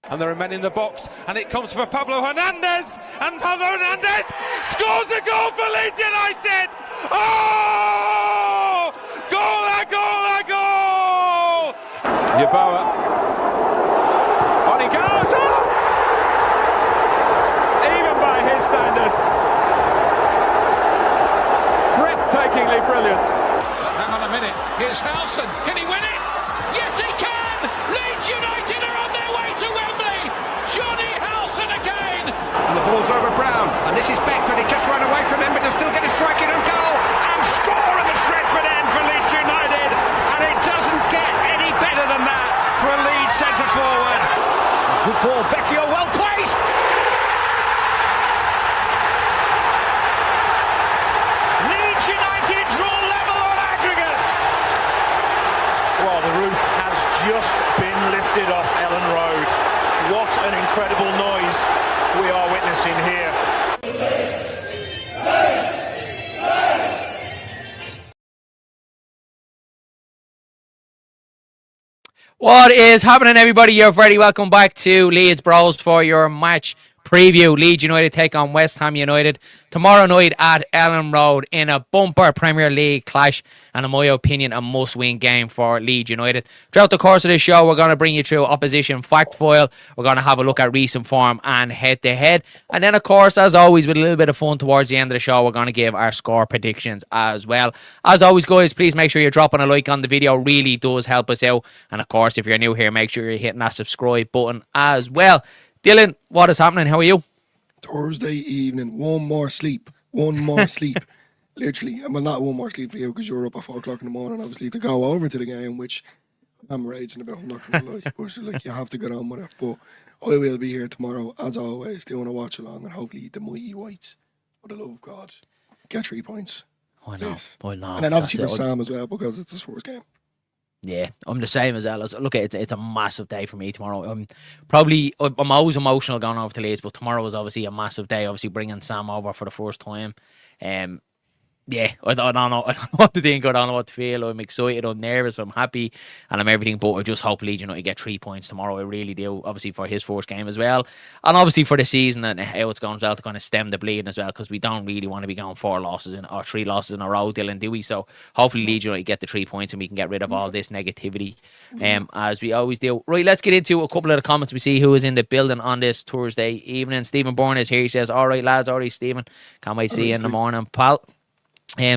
And there are men in the box, and it comes for Pablo Hernandez, and Pablo Hernandez scores a goal for Leeds United! Oh! Goal, a goal, a goal! Yeboah. On he goes! Oh! Even by his standards. Breathtakingly brilliant. Hang on a minute, here's Howson, can he win it? Yes he can! Leeds United are on their way to Wembley! Johnny Howson again! And the ball's over Brown, and this is Beckford, he just ran away from him, but he'll still get a strike in on goal, and score at the Stretford end for Leeds United, and it doesn't get any better than that for a Leeds centre-forward. Good ball, Becchio well placed! Leeds United draw level on aggregate! Well, the roof has just been lifted off Elland Road. What an incredible noise we are witnessing here. What is happening, everybody? You're very welcome back to LeedsBros for your match preview. Leeds United take on West Ham United tomorrow night at Elland Road in a bumper Premier League clash, and in my opinion a must-win game for Leeds United. Throughout the course of this show, we're going to bring you through opposition fact file. We're going to have a look at recent form and head-to-head, and then of course, as always, with a little bit of fun towards the end of the show, we're going to give our score predictions as well. As always, guys, please make sure you're dropping a like on the video. Really does help us out, and of course, if you're new here, make sure you're hitting that subscribe button as well. Dylan, what is happening? How are you? Thursday evening, one more sleep. Literally. Well, not one more sleep for you because you're up at 4 o'clock in the morning, obviously, to go over to the game, which I'm raging about, I'm not going to lie. But like, you have to get on with it. But I will be here tomorrow, as always, doing a watch along, and hopefully the mighty Whites, for the love of God, get 3 points. I know. Yes. I know. And then obviously for Sam as well, because it's his first game. Yeah, I'm the same as Ellis. Look, it's a massive day for me tomorrow. I'm always emotional going over to Leeds, but tomorrow is obviously a massive day. Obviously bringing Sam over for the first time. Yeah, I don't know. I don't know what to think. I don't know what to feel. I'm excited. I'm nervous. I'm happy, and I'm everything. But I just hope Leeds United get 3 points tomorrow. I really do. Obviously for his first game as well, and obviously for the season and how it's going as well to kind of stem the bleeding as well, because we don't really want to be going 3 losses in a row, Dylan, do we? So hopefully Leeds United get the 3 points and we can get rid of all this negativity, as we always do. Right, let's get into a couple of the comments. We see who is in the building on this Thursday evening. Stephen Bourne is here. He says, "All right, lads. All right, Stephen. Can't wait to see you in the morning, pal."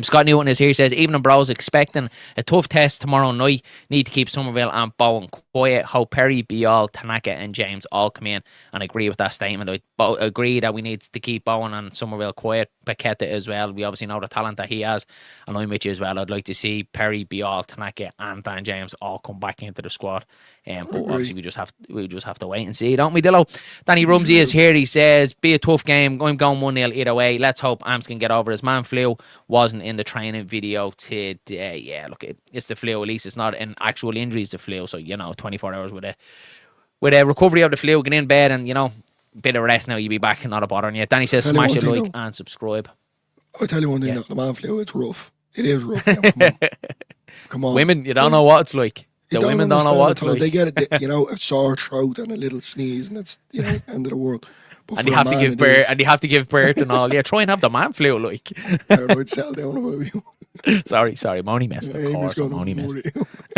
Scott Newton is here. He says, "Evening, bros. Expecting a tough test tomorrow night. Need to keep Somerville and Bowen quiet. Hope Perry, Bial, Tanaka and James all come in," and agree with that statement. I agree that we need to keep Bowen and Somerville quiet. Paqueta as well. We obviously know the talent that he has, and I'm with you as well. I'd like to see Perry, Bial, Tanaka and Dan James all come back into the squad. But obviously we just have to wait and see, don't we, Dillo? Danny Rumsey is here. He says, "Be a tough game. I'm going 1-0 either way. Let's hope Amps can get over his man flu. Wasn't in the training video today." Yeah, look, it's the flu. At least it's not an actual injury. It's the flu. So 24 hours with a recovery of the flu, get in bed and bit of rest. Now you'll be back and not a bothering you. Danny says, "Smash a like and subscribe." I'll tell you one thing, the man flu, it's rough. It is rough. Now, come on. Women, you don't know what it's like. The women don't know what it's like. They get it, a sore throat and a little sneeze, and it's end of the world. But and you have to give birth, and you have to give birth and all. Yeah, try and have the man flu, like. I would settle down about you. Sorry, I'm only messed. Of course, I'm only messed.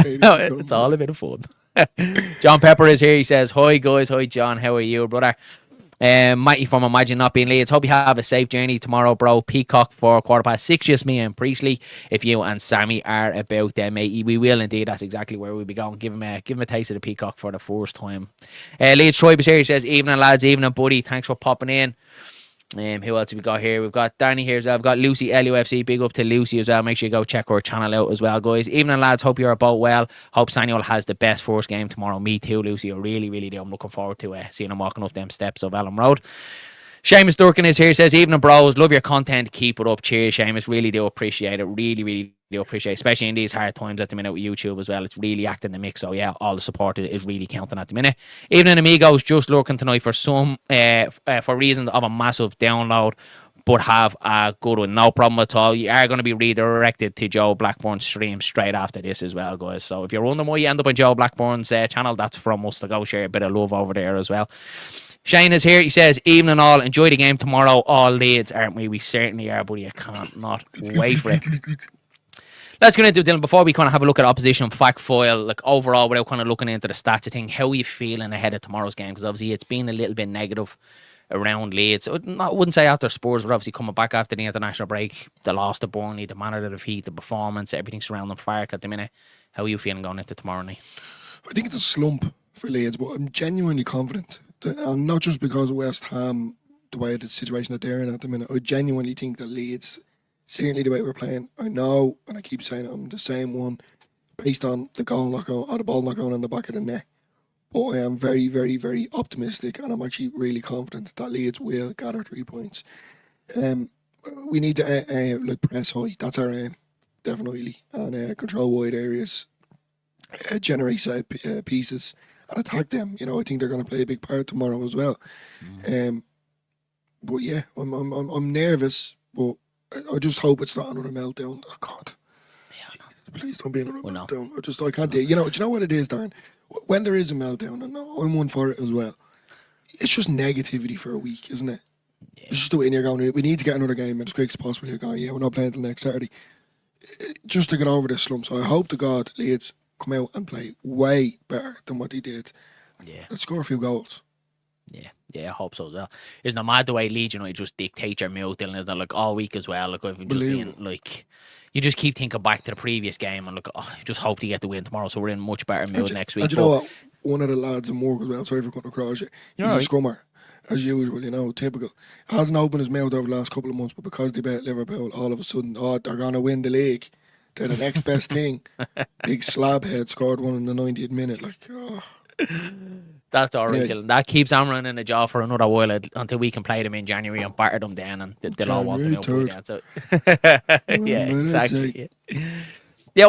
No, it's all a bit of fun. John Pepper is here. He says, "Hi guys, hi John, how are you, brother? Mighty from Imagine Not Being Leeds. Hope you have a safe journey tomorrow, bro. Peacock for 6:15, just me and Priestley. If you and Sammy are about them, mate, we will indeed. That's exactly where we'll be going. Give him a taste of the Peacock for the first time." Leeds Tribe is here. He says, "Evening, lads. Evening, buddy. Thanks for popping in." Who else have we got here? We've got Danny here as well. We've got Lucy, LUFC. Big up to Lucy as well. Make sure you go check her channel out as well, guys. Evening, lads. Hope you're both well. Hope Samuel has the best first game tomorrow. Me too, Lucy. I really, really do. I'm looking forward to seeing him walking up them steps of Elland Road. Seamus Durkin is here. He says, "Evening, bros. Love your content. Keep it up. Cheers, Seamus. Really do appreciate it. Really, really do appreciate it. Especially in these hard times at the minute with YouTube as well. It's really acting the mix. So, yeah, all the support is really counting at the minute. Evening, amigos. Just looking tonight for some, for reasons of a massive download. but have a good one. No problem at all. You are going to be redirected to Joe Blackburn's stream straight after this as well, guys. So if you're wondering why you end up on Joe Blackburn's channel, that's from us to go share a bit of love over there as well. Shane is here. He says, evening all. Enjoy the game tomorrow. All Leeds, aren't we? We certainly are, buddy. I can't not wait for it. Let's get into it, Dylan. Before we kind of have a look at opposition fact file, like overall, without kind of looking into the stats, I think, how are you feeling ahead of tomorrow's game? Because obviously it's been a little bit negative around Leeds. I wouldn't say after Spurs, but obviously coming back after the international break, the loss to Burnley, the manner of defeat, the performance, everything surrounding Fark at the minute. How are you feeling going into tomorrow night? I think it's a slump for Leeds, but I'm genuinely confident. And not just because of West Ham, the way the situation that they're in at the minute. I genuinely think that Leeds, certainly the way we're playing, I know, and I keep saying it, I'm the same one, based on the goal not going, or the ball not going in the back of the net. But I am very, very, very optimistic, and I'm actually really confident that Leeds will gather 3 points. We need to like press high. That's our aim, definitely, and control wide areas, generate set pieces, and attack them. You know, I think they're going to play a big part tomorrow as well. But yeah, I'm nervous, but I just hope it's not another meltdown. Oh God, please don't be another meltdown. I can't do it. Do you know what it is, Darren? When there is a meltdown, and I'm one for it as well, it's just negativity for a week, isn't it? Yeah. It's just the way you're going, we need to get another game as quick as possible. You're going, yeah, we're not playing until next Saturday. Just to get over this slump. So I hope to God Leeds come out and play way better than what they did. Yeah. Let's score a few goals. Yeah, I hope so as well. Isn't it mad the way Leeds United just dictate your mood, Dylan? Isn't it, like all week as well? Like I've just been like, you just keep thinking back to the previous game and look, just hope to get the win tomorrow, so we're in much better mood next week. And you know what? One of the lads in work as well, sorry for cutting across you, he's a scrummer, as usual, typical. Hasn't opened his mouth over the last couple of months, but because they beat Liverpool, all of a sudden, they're going to win the league. They're the next best thing. Big slab head scored one in the 90th minute. That's all right, Dylan. That keeps hammering in the jaw for another while until we can play them in January and batter them down, and they'll all want them out by then. So, yeah, exactly. Yeah,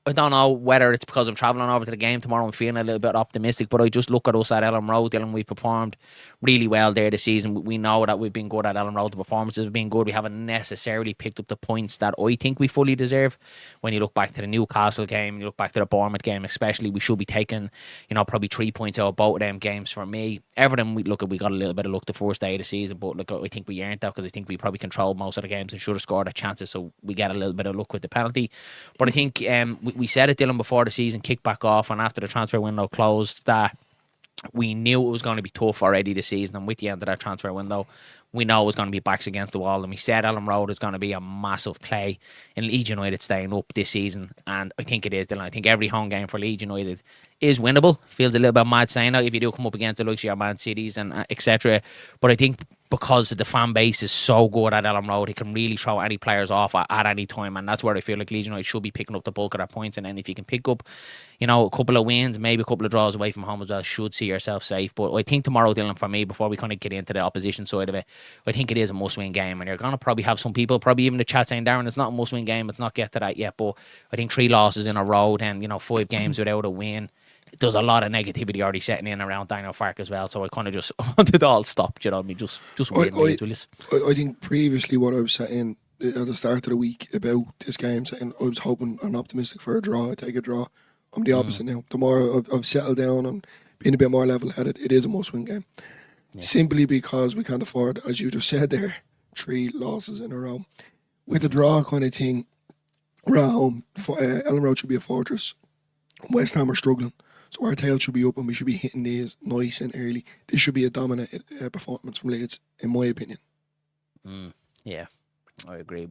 I don't know whether it's because I'm travelling over to the game tomorrow and feeling a little bit optimistic, but I just look at us at Elland Road, Dylan. We've performed really well there this season. We know that we've been good at Elland Road. The performances have been good. We haven't necessarily picked up the points that I think we fully deserve. When you look back to the Newcastle game, you look back to the Bournemouth game especially, we should be taking, probably 3 points out of both of them games for me. Everton, we got a little bit of luck the first day of the season, but look, I think we earned that because I think we probably controlled most of the games and should have scored our chances, so we get a little bit of luck with the penalty. But I think we said it, Dylan, before the season kicked back off and after the transfer window closed, that we knew it was going to be tough already this season, and with the end of that transfer window, we know it was going to be backs against the wall, and we said Elland Road is going to be a massive play in Leeds United staying up this season, and I think it is, Dylan. I think every home game for Leeds United is winnable. Feels a little bit mad saying that if you do come up against the likes of your Man Cities and etc. But I think because the fan base is so good at Elland Road, it can really throw any players off at any time, and that's where I feel like Leeds United should be picking up the bulk of their points. And then if you can pick up, a couple of wins, maybe a couple of draws away from home as well, should see yourself safe. But I think tomorrow, Dylan, for me, before we kind of get into the opposition side of it, I think it is a must-win game, and you're going to probably have some people, probably even the chat saying, Darren, it's not a must-win game, it's not get to that yet, but I think 3 losses in a row, then 5 games without a win, there's a lot of negativity already setting in around Dino Fark as well, so I kind of just wanted it all stopped, you know what I mean? Just I think previously what I was saying at the start of the week about this game, saying I was hoping and optimistic for a draw, I take a draw. I'm the opposite now. The more I've settled down and been a bit more level-headed, it is a must-win game. Yeah. Simply because we can't afford, as you just said there, 3 losses in a row. With the draw kind of thing, we're at home. Elland Road should be a fortress. West Ham are struggling. So our tail should be up and we should be hitting these nice and early. This should be a dominant performance from Leeds, in my opinion. Yeah, I agree.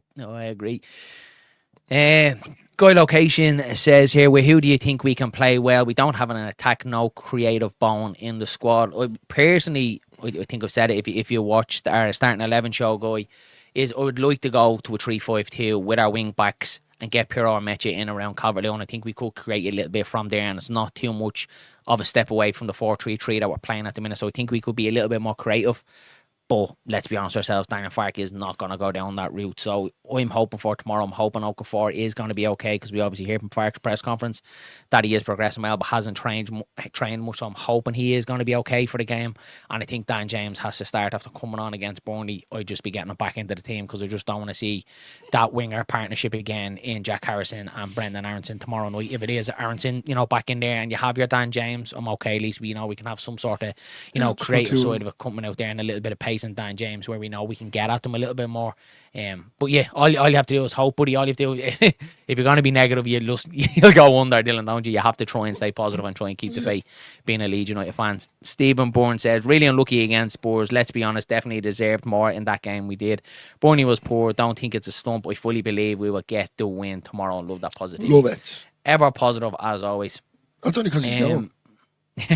Guy Location says here, well, who do you think we can play well? We don't have an attack, no creative bone in the squad. I think I've said it, if you watched our starting 11 show, Guy, is I would like to go to a 3-5-2 with our wing backs and get Piero and Mecha in around Calvert-Lewin. I think we could create a little bit from there, and it's not too much of a step away from the 4-3-3 that we're playing at the minute. So I think we could be a little bit more creative. But let's be honest ourselves, Daniel Farke is not going to go down that route. So I'm hoping for tomorrow. I'm hoping Okafor is going to be okay, because we obviously hear from Farke's press conference that he is progressing well, but hasn't trained much. So I'm hoping he is going to be okay for the game. And I think Dan James has to start after coming on against Burnley. I'd just be getting him back into the team, because I just don't want to see that winger partnership again in Jack Harrison and Brendan Aronson tomorrow night. If it is Aronson, back in there, and you have your Dan James, I'm okay. At least we can have some sort of, creative side of it coming out there, and a little bit of pace in Dan James, where we know we can get at them a little bit more. But yeah, all you have to do is hope, buddy. All you have to do, if you're going to be negative, you'll go under, Dylan, don't you? You have to try and stay positive and try and keep the faith, being a Leeds United fan. Stephen Bourne says, really unlucky against Spurs. Let's be honest, definitely deserved more in that game we did. Burnley was poor. Don't think it's a slump. I fully believe we will get the win tomorrow. Love that positivity. Love it. Ever positive as always. That's only because he's gone.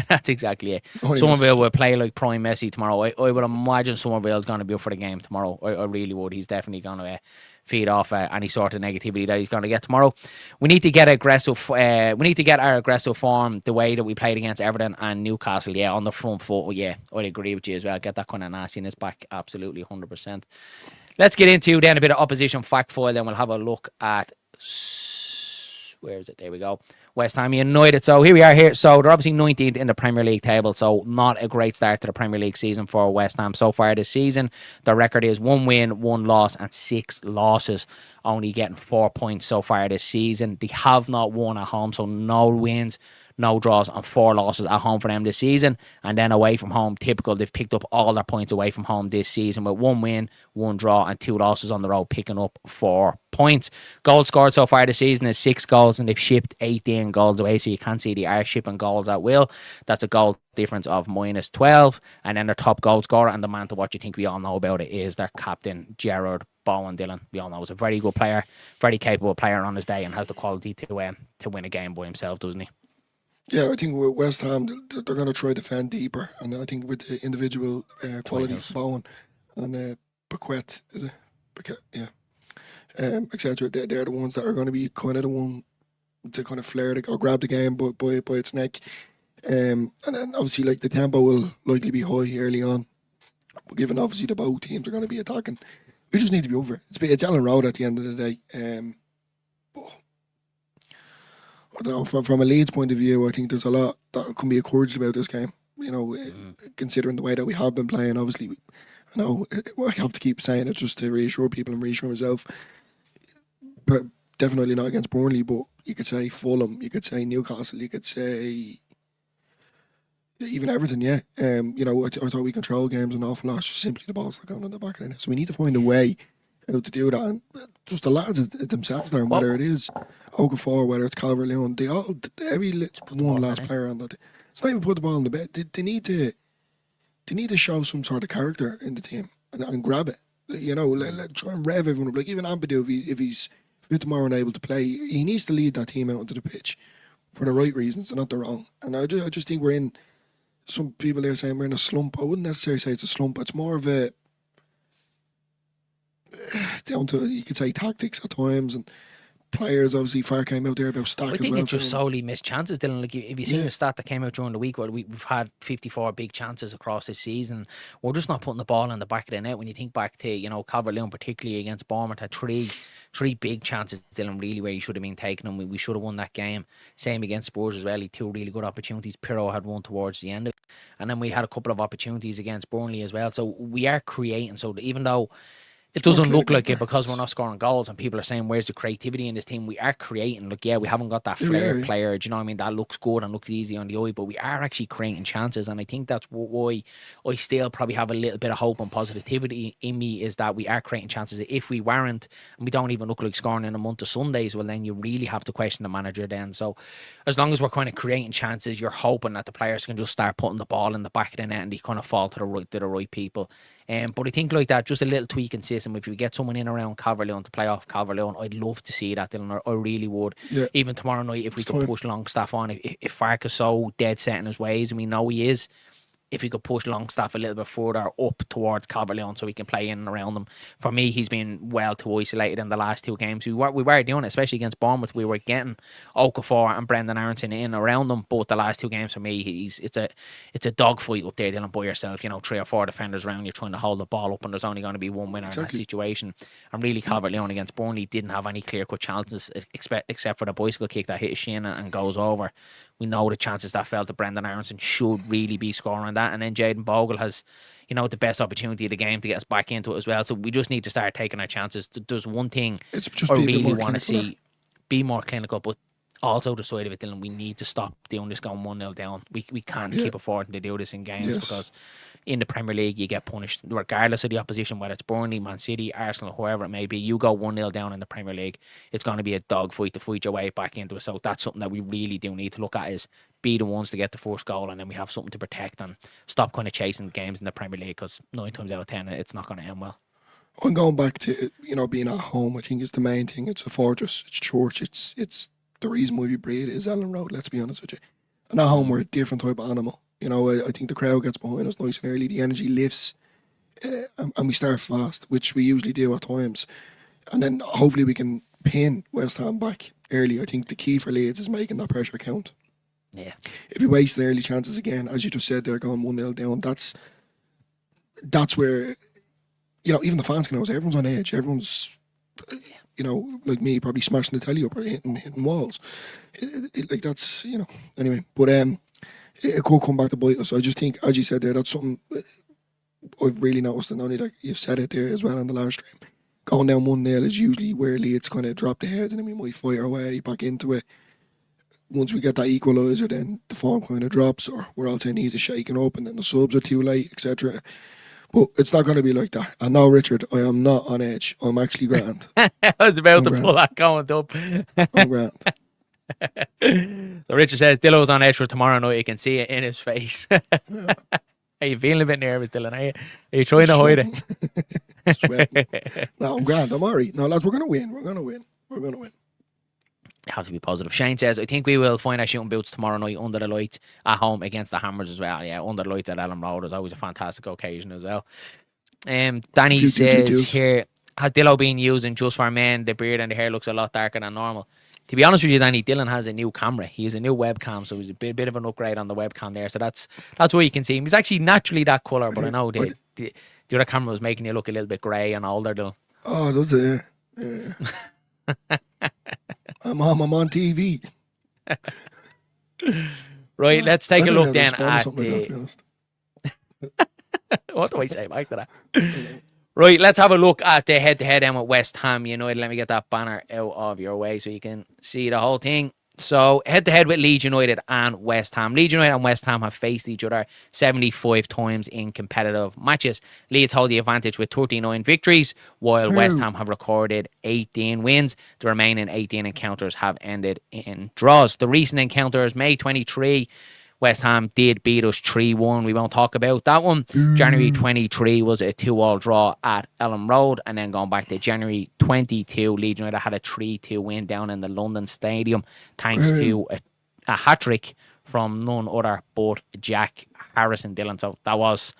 That's exactly it. Somerville will play like prime Messi tomorrow. I would imagine Somerville's going to be up for the game tomorrow. I really would. He's definitely going to feed off any sort of negativity that he's going to get tomorrow. We need to get aggressive. We need to get our aggressive form the way that we played against Everton and Newcastle. Yeah, on the front foot. Yeah, I'd agree with you as well. Get that kind of nastiness back. Absolutely, 100%. Let's get into then a bit of opposition fact file. Then we'll have a look at. Where is it? There we go. West Ham United. So here we are here. So they're obviously 19th in the Premier League table. So not a great start to the Premier League season for West Ham so far this season. Their record is 1 win, 1 loss, and 6 losses. Only getting 4 points so far this season. They have not won at home, so no wins, no draws, and 4 losses at home for them this season. And then away from home, typical, they've picked up all their points away from home this season with 1 win, 1 draw, and 2 losses on the road, picking up 4 points. Goals scored so far this season is 6 goals, and they've shipped 18 goals away, so you can see they are shipping goals at will. That's a goal difference of -12. And then their top goal scorer, and the man to watch, you think we all know about it, is their captain, Gerard Bowen. Dylan, we all know he's a very good player, very capable player on his day, and has the quality to win a game by himself, doesn't he? Yeah, I think with West Ham, they're going to try to defend deeper, and I think with the individual quality of Bowen and Paquette, is it? Paquette, yeah. Etc. They're the ones that are going to be kind of the one to kind of flare or grab the game by its neck. And then obviously, like, the tempo will likely be high early on, but given obviously the both teams are going to be attacking, we just need to be over it. It's Elland Road at the end of the day. But I don't know, from a Leeds point of view, I think there's a lot that can be encouraged about this game. Considering the way that we have been playing, obviously, I know I have to keep saying it just to reassure people and reassure myself. But definitely not against Burnley, but you could say Fulham, you could say Newcastle, you could say even Everton, yeah. I thought we control games an awful lot, just simply the balls that going on the back of the net. So we need to find a way how to do that. And just the lads themselves there, whether it is Okafor, whether it's Calvert-Lewin, every one last player on that. It's not even put the ball in the bed. They need to show some sort of character in the team and grab it. Let try and rev everyone up. Like even Ampadu, if he's fit tomorrow and able to play, he needs to lead that team out onto the pitch for the right reasons and not the wrong. And I just think we're in. Some people there saying we're in a slump. I wouldn't necessarily say it's a slump. It's more of a down to, you could say, tactics at times, and players. Obviously, Far came out there about stack. I think it's just solely missed chances, Dylan. Like, if you seen the stat that came out during the week, where we've had 54 big chances across this season, we're just not putting the ball in the back of the net. When you think back to Calvert-Lewin, particularly against Bournemouth, had three big chances, Dylan, really, where he should have been taking them. We should have won that game. Same against Spurs as well. He had 2 really good opportunities. Pirro had one towards the end of it, and then we had a couple of opportunities against Burnley as well. So we are creating. So even though it doesn't look like it because we're not scoring goals and people are saying, where's the creativity in this team? We are creating. Look, yeah, we haven't got that flair player, do you know what I mean? That looks good and looks easy on the eye, but we are actually creating chances. And I think that's why I still probably have a little bit of hope and positivity in me, is that we are creating chances. If we weren't, and we don't even look like scoring in a month of Sundays, well, then you really have to question the manager then. So as long as we're kind of creating chances, you're hoping that the players can just start putting the ball in the back of the net and they kind of fall to the right people. But I think like that, just a little tweak in system. If we get someone in around Calvert-Lewin to play off Calvert-Lewin, I'd love to see that, Dylan. I really would. Yeah. Even tomorrow night, if we could push Longstaff on, if Farke is so dead set in his ways, and we know he is, if he could push Longstaff a little bit further up towards Calvert-Lewin so he can play in and around them. For me, he's been well too isolated in the last 2 games. We were doing it, especially against Bournemouth. We were getting Okafor and Brendan Aronson in and around them, but the last 2 games for me, it's a dogfight up there dealing by yourself. 3 or 4 defenders around you trying to hold the ball up, and there's only going to be one winner in that situation. And really, Calvert-Lewin against Burnley didn't have any clear-cut chances except for the bicycle kick that hit his shin and goes over. We know the chances that fell to Brendan Aronson should really be scoring that. And then Jayden Bogle has, the best opportunity of the game to get us back into it as well. So we just need to start taking our chances. There's one thing I really want to see, be more clinical, but also the side of it, Dylan, we need to stop doing this going 1-0 down. We can't keep affording to do this in games because in the Premier League you get punished regardless of the opposition, whether it's Burnley, Man City, Arsenal, whoever it may be. You go 1-0 down in the Premier League, it's going to be a dogfight to fight your way back into it. So that's something that we really do need to look at, is be the ones to get the first goal, and then we have something to protect and stop kind of chasing games in the Premier League, because 9 times out of 10 it's not going to end well. I'm going back to being at home. I think is the main thing. It's a fortress. It's church. It's the reason why we breed is Elland Road. Let's be honest with you. And at home we're a different type of animal. I think the crowd gets behind us nice and early. The energy lifts, and we start fast, which we usually do at times. And then hopefully we can pin West Ham back early. I think the key for Leeds is making that pressure count. Yeah. If we waste the early chances again, as you just said, they're going 1-0 down. That's where, even the fans can know, everyone's on edge. Everyone's, like me, probably smashing the telly up or hitting walls. That's, anyway. But it could come back to bite us. I just think, as you said there, that's something I've really noticed, and only like you've said it there as well on the last stream. Going down 1-0 is usually where Leeds kind of drop the head, and then we might fight our way back into it. Once we get that equaliser, then the form kind of drops, or we're all saying needs a shaking up, and then the subs are too late, etc. But it's not going to be like that. And now, Richard, I am not on edge. I'm actually grand. I was about to pull that comment up. I'm grand. So Richard says Dillo's on edge for tomorrow night. You can see it in his face. Yeah. Are you feeling a bit nervous, Dylan? Are you trying to hide it? Sweating. No, I'm grand. I'm alright. No, lads, we're going to win. We're going to win. You have to be positive. Shane says, I think we will find our shooting boots tomorrow night under the lights at home against the Hammers as well. Yeah, under the lights at Elland Road is always a fantastic occasion as well. Danny says here, has Dillo been using just for men? The beard and the hair looks a lot darker than normal. To be honest with you, Danny, Dylan has a new camera. He has a new webcam, so he's a bit of an upgrade on the webcam there. So that's why you can see him. He's actually naturally that colour, but I know the other camera was making you look a little bit grey and older, Dylan. Oh, does it? Yeah. I'm on TV. Right, let's take a look then at the... What do I say back to that? Right, let's have a look at the head-to-head then with West Ham United. Let me get that banner out of your way so you can see the whole thing. So, head-to-head with Leeds United and West Ham. Leeds United and West Ham have faced each other 75 times in competitive matches. Leeds hold the advantage with 39 victories, while West Ham have recorded 18 wins. The remaining 18 encounters have ended in draws. The recent encounters, May 23, West Ham did beat us 3-1. We won't talk about that one. January 23 was a 2-2 draw at Elland Road. And then going back to January 22, Leeds United had a 3-2 win down in the London Stadium, thanks to a hat-trick from none other but Jack Harrison, Dylan. So that was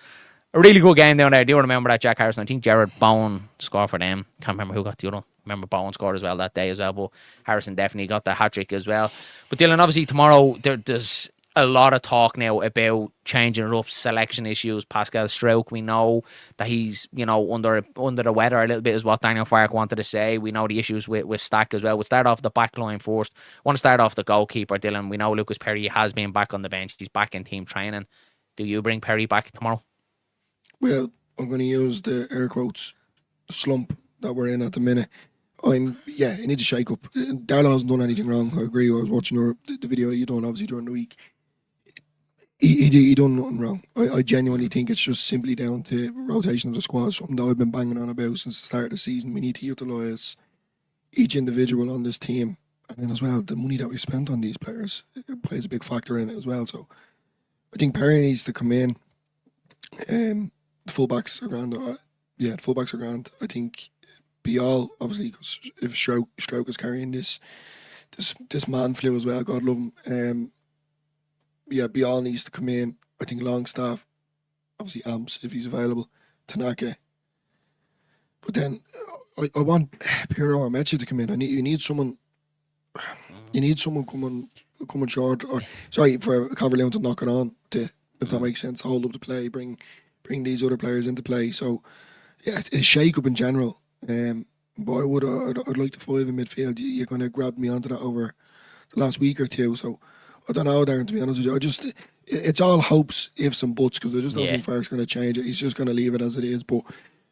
a really good game down there. I do remember that Jack Harrison. I think Jared Bowen scored for them. Can't remember who got the other one. Remember Bowen scored as well that day as well. But Harrison definitely got the hat-trick as well. But Dylan, obviously tomorrow there's a lot of talk now about changing it up, selection issues. Pascal Struijk, we know that he's, under the weather a little bit, is what Daniel Farke wanted to say. We know the issues with Stack as well. We'll start off the back line first. I want to start off the goalkeeper, Dylan. We know Lucas Perry has been back on the bench. He's back in team training. Do you bring Perry back tomorrow? Well, I'm going to use the air quotes, the slump that we're in at the minute. It needs a shake up. Darlow hasn't done anything wrong. I agree. I was watching the video that you done obviously during the week. He done nothing wrong. I genuinely think it's just simply down to rotation of the squad, something that I've been banging on about since the start of the season. We need to utilise each individual on this team, and then as well the money that we spent on these players, it plays a big factor in it as well. So I think Perry needs to come in. The fullbacks are grand. The fullbacks are grand. I think Bial, obviously, because if Struijk is carrying this man flu as well, God love him. Bial needs to come in. I think Longstaff obviously Amps if he's available, Tanaka. But then I want Piero or Mecha to come in. You need someone. You need someone coming short, or sorry, for Calvert-Lewin to knock it on. If that makes sense, hold up the play, bring these other players into play. So yeah, it's a shake up in general. But I'd like the 5 in midfield. You're going to grab me onto that over the last week or two. So I don't know, Darren, to be honest with you. It's all hopes, ifs and buts, because I just don't think Farke's going to change it. He's just going to leave it as it is. But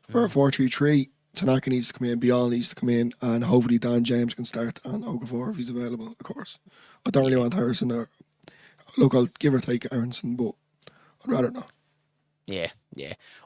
for a 4-3-3, Tanaka needs to come in, Bial needs to come in, and hopefully Dan James can start, and Okafor if he's available, of course. I don't really want Harrison there. Look, I'll give or take Aronson, but I'd rather not. Yeah.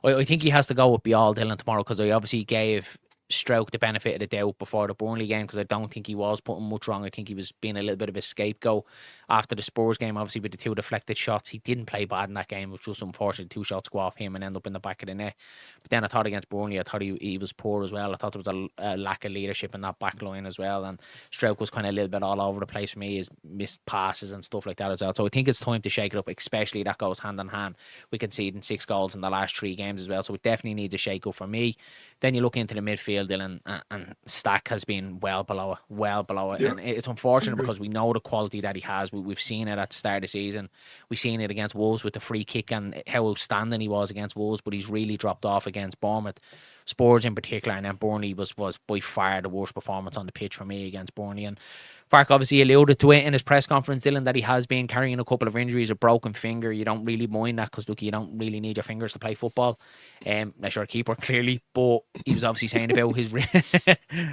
I think he has to go with Bial Dylan tomorrow, because I obviously gave Stroke the benefit of the doubt before the Burnley game, because I don't think he was putting much wrong. I think he was being a little bit of a scapegoat after the Spurs game, obviously with the 2 deflected shots. He didn't play bad in that game. It was just unfortunate 2 shots go off him and end up in the back of the net. But then I thought against Burnley, I thought he was poor as well. I thought there was a lack of leadership in that back line as well, and Stroke was kind of a little bit all over the place for me, his missed passes and stuff like that as well. So I think it's time to shake it up, especially that goes hand in hand. We conceded 6 goals in the last 3 games as well, so it definitely needs a shake up for me. Then you look into the midfield, Dylan, and Stack has been well below it. Yeah. And it's unfortunate because we know the quality that he has. We've seen it at the start of the season. We've seen it against Wolves with the free kick and how outstanding he was against Wolves, but he's really dropped off against Bournemouth, Spurs in particular, and then Burnley was by far the worst performance on the pitch for me against Burnley. And Farke obviously alluded to it in his press conference, Dylan, that he has been carrying a couple of injuries, a broken finger. You don't really mind that because, look, you don't really need your fingers to play football. Unless you're a keeper, clearly. But he was obviously saying about his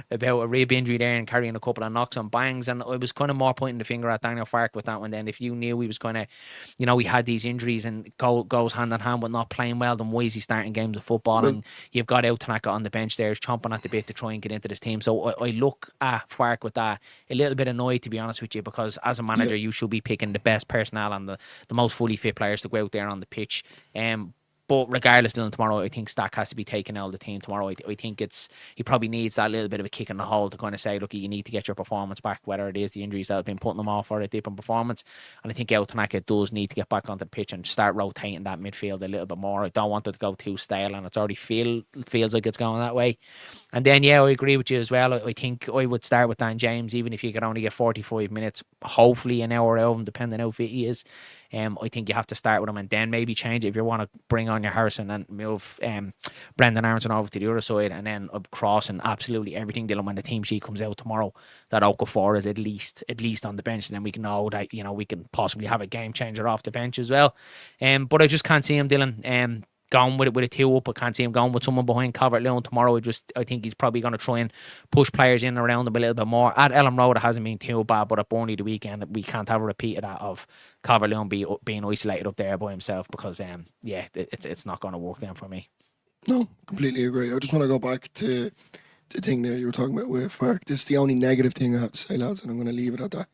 about a rib injury there and carrying a couple of knocks and bangs. And I was kind of more pointing the finger at Daniel Farke with that one then. If you knew he was going to, he had these injuries and goes hand in hand with not playing well, then why is he starting games of football? And you've got out Tanaka on the bench there, is chomping at the bit to try and get into this team. So I look at Farke with that a little bit annoyed, to be honest with you, because as a manager you should be picking the best personnel and the most fully fit players to go out there on the pitch. But regardless, Dylan, tomorrow I think Stack has to be taking out of the team tomorrow. I think he probably needs that little bit of a kick in the hole to kind of say, look, you need to get your performance back, whether it is the injuries that have been putting them off or a dip in performance. And I think El Tanaka does need to get back onto the pitch and start rotating that midfield a little bit more. I don't want it to go too stale, and it's already feels like it's going that way. And then, I agree with you as well. I think I would start with Dan James, even if you could only get 45 minutes, hopefully an hour out of him, depending how fit he is. I think you have to start with him and then maybe change it if you want to bring on your Harrison and move Brendan Aronson over to the other side, and then crossing absolutely everything, Dylan, when the team sheet comes out tomorrow, that Okafor is at least on the bench, and then we can know that we can possibly have a game changer off the bench as well. But I just can't see him, Dylan, going with a 2 up. I can't see him going with someone behind Calvert-Lewin tomorrow. I think he's probably going to try and push players in and around him a little bit more. At Elland Road, it hasn't been too bad, but at Burnley the weekend, we can't have a repeat of that, of Calvert-Lewin being isolated up there by himself, because it's not going to work then for me. No, completely agree. I just want to go back to the thing there you were talking about with Farke. This is the only negative thing I have to say, lads, and I'm going to leave it at that.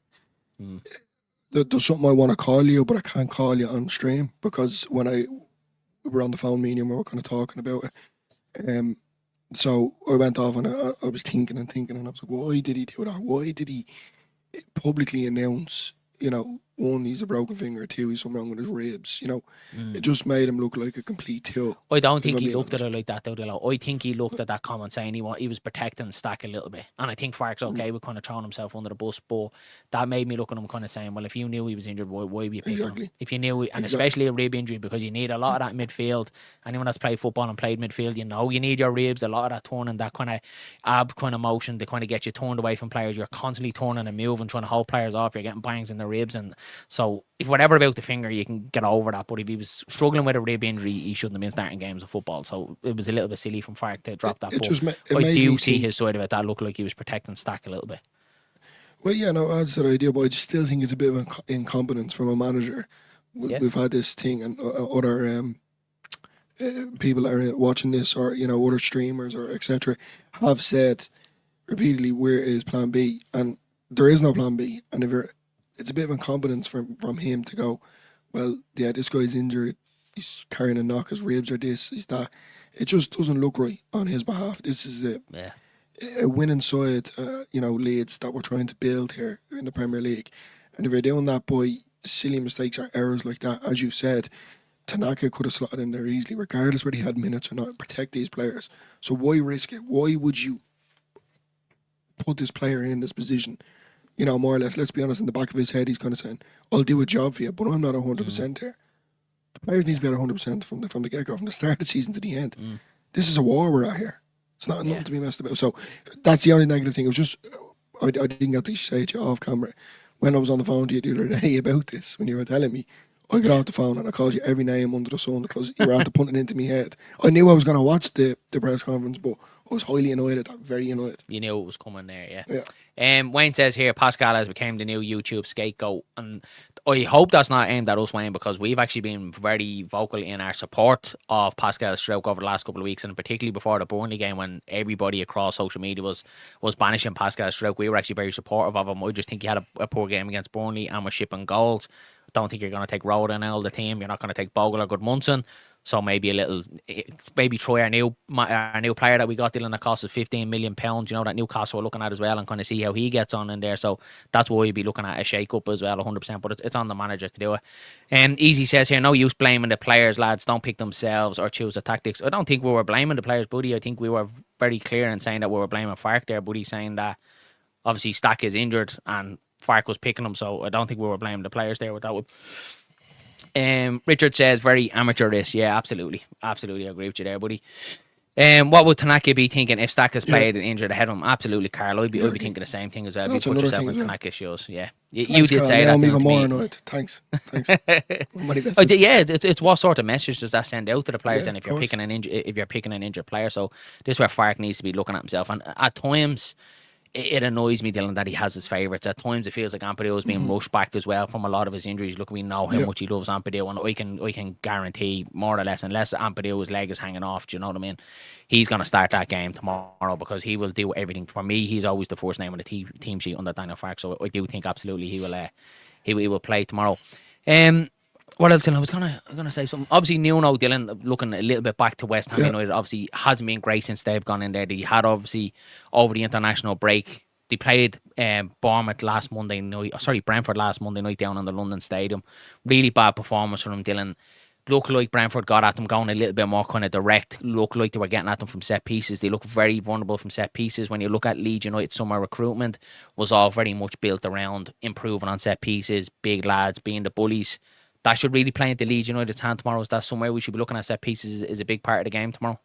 There's something I want to call you, but I can't call you on stream, because when we were on the phone, me and we were kind of talking about it. So I went off and I was thinking, and I was like, why did he do that? Why did he publicly announce, one, he's a broken finger, 2, he's something wrong with his ribs, It just made him look like a complete tool. I don't think he looked at it like that, though, Dillo. I think he looked at that comment saying he was protecting Stack a little bit. And I think Farke's okay with kind of throwing himself under the bus, but that made me look at him kind of saying, well, if you knew he was injured, why were you picking him? If you knew, and especially a rib injury, because you need a lot of that midfield. Anyone that's played football and played midfield, you need your ribs, a lot of that turning, that kind of ab kind of motion to kind of get you turned away from players. You're constantly turning and moving, trying to hold players off. You're getting bangs in the ribs, and so if whatever about the finger, you can get over that. But if he was struggling with a rib injury, he shouldn't have been starting games of football. So it was a little bit silly from Farke to drop that. But I do see his side of it. That looked like he was protecting Stack a little bit. Well, yeah, no, that's the idea. But I just still think it's a bit of incompetence from a manager. We've had this thing, and other people that are watching this, or other streamers or etc., have said repeatedly, where is Plan B? And there is no Plan B. And it's a bit of incompetence from him to go, well, yeah, this guy's injured, he's carrying a knock, his ribs are this, he's that. It just doesn't look right on his behalf. This is a winning side, Leeds that we're trying to build here in the Premier League. And if you're doing that by silly mistakes or errors like that, as you've said, Tanaka could have slotted in there easily, regardless whether he had minutes or not. Protect these players. So why risk it? Why would you put this player in this position? You know, more or less, let's be honest, in the back of his head, he's kind of saying, I'll do a job for you, but I'm not 100% there. The players need to be at 100% from the get-go, from the start of the season to the end. This is a war we're at here. It's not nothing to be messed about. So that's the only negative thing. It was just, I didn't get to say it to you off camera. When I was on the phone to you the other day about this, when you were telling me, I got off the phone and I called you every name under the sun because you were after putting it into my head. I knew I was going to watch the press conference, but I was highly annoyed at that, very annoyed. You knew it was coming there, yeah. Wayne says here, Pascal has become the new YouTube scapegoat, and I hope that's not aimed at us, Wayne, because we've actually been very vocal in our support of Pascal Stroke over the last couple of weeks, and particularly before the Burnley game when everybody across social media was banishing Pascal Stroke. We were actually very supportive of him. I just think he had a poor game against Burnley and was shipping goals. Don't think you're going to take Roda and all the team. You're not going to take Bogle or Goodmunson. So maybe try our new player that we got, Dylan, that cost us £15 million. You know, that Newcastle we're looking at as well, and kind of see how he gets on in there. So that's why we'd be looking at a shake-up as well, 100%. But it's on the manager to do it. Easy says here, no use blaming the players, lads. Don't pick themselves or choose the tactics. I don't think we were blaming the players, buddy. I think we were very clear in saying that we were blaming Fark there, buddy, saying that obviously Stack is injured and Fark was picking him. So I don't think we were blaming the players there with that one. Richard says very amateurish. Yeah, absolutely, I agree with you there, buddy. What would Tanaka be thinking if Stack has played and injured ahead of him? Absolutely, Carl. I'd be thinking the same thing as well. If you put yourself in Tanaka's shoes, yeah. You did say that. I'm even more annoyed. Thanks. Yeah, it's what sort of message does that send out to the players? And if you're picking an injured player, so this is where Fark needs to be looking at himself. And at times, it annoys me, Dylan, that he has his favourites. At times it feels like Ampadu is being rushed back as well from a lot of his injuries. Look, we know how much he loves Ampadu, and I can guarantee more or less, unless Ampadu's leg is hanging off, do you know what I mean? He's going to start that game tomorrow because he will do everything. For me, he's always the first name on the team sheet under Daniel Fark, so I do think absolutely he will play tomorrow. What else? I was gonna say something. Obviously, Nuno, Dylan, looking a little bit back to West Ham United, obviously hasn't been great since they've gone in there. They had obviously over the international break. They played Brentford last Monday night down in the London Stadium. Really bad performance from them, Dylan. Looked like Brentford got at them going a little bit more kind of direct. Looked like they were getting at them from set pieces. They look very vulnerable from set pieces. When you look at Leeds United, summer recruitment was all very much built around improving on set pieces, big lads being the bullies. That should really play into Leeds United's hand tomorrow. Is that somewhere we should be looking at set pieces is a big part of the game tomorrow?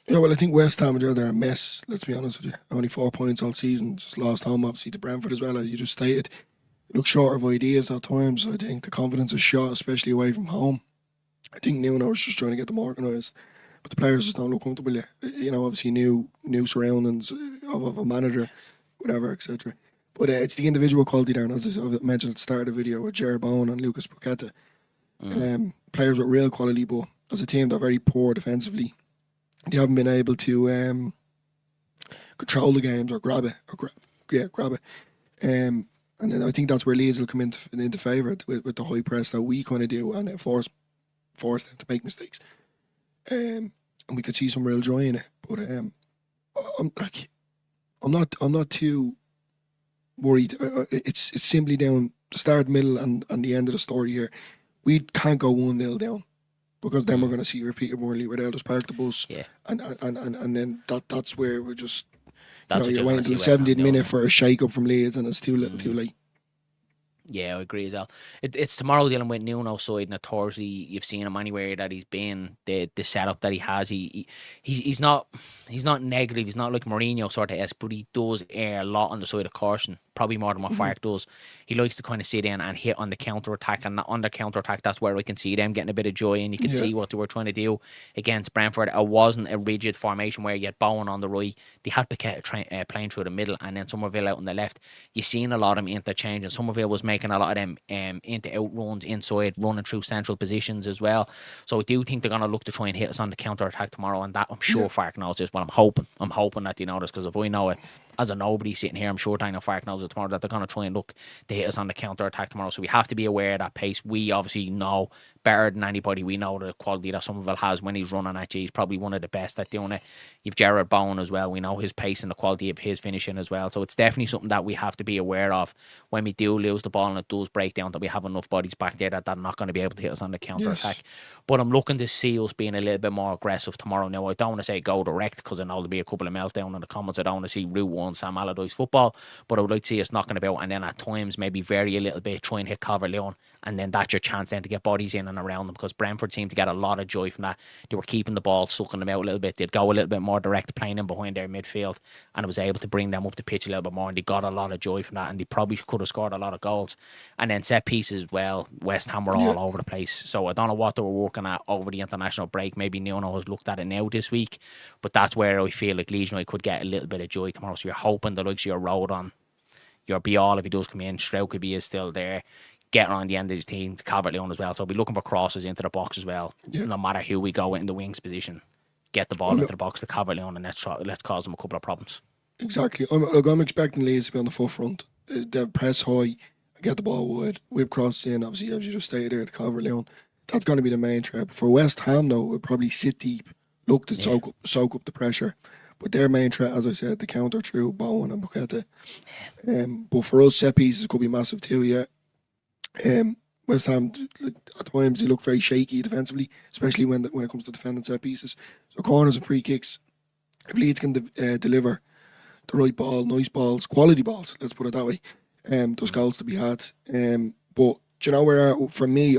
Yeah, well, I think West Ham, they're a mess, let's be honest with you. Only 4 points all season. Just lost home, obviously, to Brentford as well, as you just stated. Look short of ideas at times. I think the confidence is shot, especially away from home. I think Nuno is just trying to get them organised. But the players just don't look comfortable yet. You know, obviously new surroundings of a manager, whatever, etc. But it's the individual quality there, and as I mentioned at the start of the video with Jared Bowen and Lucas Paqueta. Players with real quality, but as a team they're very poor defensively. They haven't been able to control the games or grab it. And then I think that's where Leeds will come into favour with the high press that we kind of do and force them to make mistakes. And we could see some real joy in it. But I'm not too worried. It's simply down the start, middle, and the end of the story here. We can't go 1-0 down because then we're going to see a repeat of Burnley where they'll just park the bus. Yeah. And then that's where we're just, you're waiting until the 70th minute for a shake-up from Leeds and it's too little too late. Yeah, I agree as well. It's tomorrow dealing with Nuno's side, and Thursday you've seen him anywhere that he's been, the setup that he has. He's not negative. He's not like Mourinho sort of but he does err a lot on the side of caution, probably more than what Fark does. He likes to kind of sit in and hit on the counter attack, and on the counter attack, that's where I can see them getting a bit of joy, and you can see what they were trying to do against Brentford. It wasn't a rigid formation where you had Bowen on the right. They had Paqueta playing through the middle, and then Somerville out on the left. You've seen a lot of them interchange, and Somerville was making a lot of them into outruns inside, running through central positions as well. So I do think they're going to look to try and hit us on the counter attack tomorrow, and that I'm sure Fark knows this, but I'm hoping that they know this, because if I know it, as a nobody sitting here, I'm sure Daniel Farke knows it tomorrow that they're going to try and look to hit us on the counter-attack tomorrow. So we have to be aware of that pace. We obviously know better than anybody. We know the quality that Somerville has when he's running at you. He's probably one of the best at doing it. You've Jared Bowen as well. We know his pace and the quality of his finishing as well. So it's definitely something that we have to be aware of when we do lose the ball and it does break down, that we have enough bodies back there that they're not going to be able to hit us on the counter-attack. But I'm looking to see us being a little bit more aggressive tomorrow. Now, I don't want to say go direct because I know there'll be a couple of meltdown in the comments. I don't want to see Route 1 Sam Allardyce football, but I would like to see us knocking about and then at times maybe vary a little bit, try and hit Calvert-Lewin, and then that's your chance then to get bodies in and around them, because Brentford seemed to get a lot of joy from that. They were keeping the ball, sucking them out a little bit. They'd go a little bit more direct, playing in behind their midfield, and it was able to bring them up the pitch a little bit more, and they got a lot of joy from that, and they probably could have scored a lot of goals. And then set pieces as well, West Ham were all over the place. So I don't know what they were working at over the international break. Maybe Nuno has looked at it now this week, but that's where I feel like Leeds United could get a little bit of joy tomorrow. So you're hoping the likes of your Road on, your Bial, if he does come in, Straukaby is still there, getting on the end of the team, Calvert-Lewin as well. So I'll be looking for crosses into the box as well. No matter who we go in the wings position, get the ball into the box to Calvert-Lewin, and let's cause them a couple of problems. Exactly. I'm expecting Leeds to be on the forefront. They press high, get the ball wide, whip crosses in. Obviously, as you just stated there, to Calvert-Lewin. That's going to be the main threat. For West Ham, though, we'll probably sit deep, look to soak up the pressure. But their main threat, as I said, the counter through Bowen and Bukete. But for us, set pieces could be massive too, yeah. West Ham, at times, they look very shaky defensively, especially when it comes to defending set pieces. So corners and free kicks, if Leeds can deliver the right ball, nice balls, quality balls, let's put it that way, there's goals to be had. But do you know where, for me,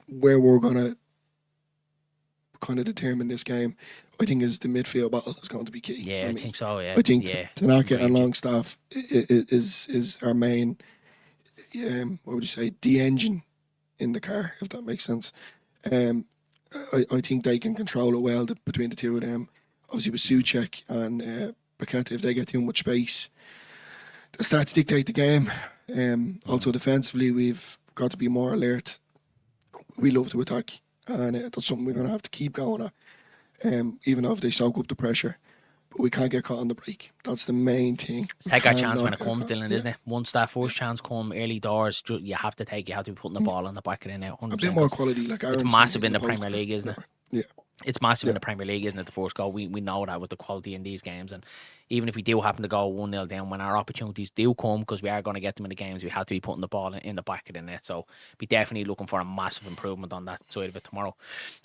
where we're going to kind of determine this game, I think is the midfield battle is going to be key. Yeah, I think so, yeah. I think Tanaka and Longstaff is our main, what would you say, the engine in the car, if that makes sense. I think they can control it well between the two of them. Obviously with Souček and Paqueta, if they get too much space, they start to dictate the game. Also defensively, we've got to be more alert. We love to attack, and that's something we're going to have to keep going at, even if they soak up the pressure. But we can't get caught on the break. That's the main thing. Take our chance when it comes, Dylan, isn't it? Once that first chance come early doors, you have to take. You have to be putting the ball on the back of the net. 100%. A bit more quality, like it's massive in the Premier League, isn't it? Yeah. It's massive in the Premier League, isn't it? The first goal, we know that with the quality in these games, and even if we do happen to go 1-0 down, when our opportunities do come, because we are going to get them in the games, we have to be putting the ball in the back of the net. So be definitely looking for a massive improvement on that side of it tomorrow.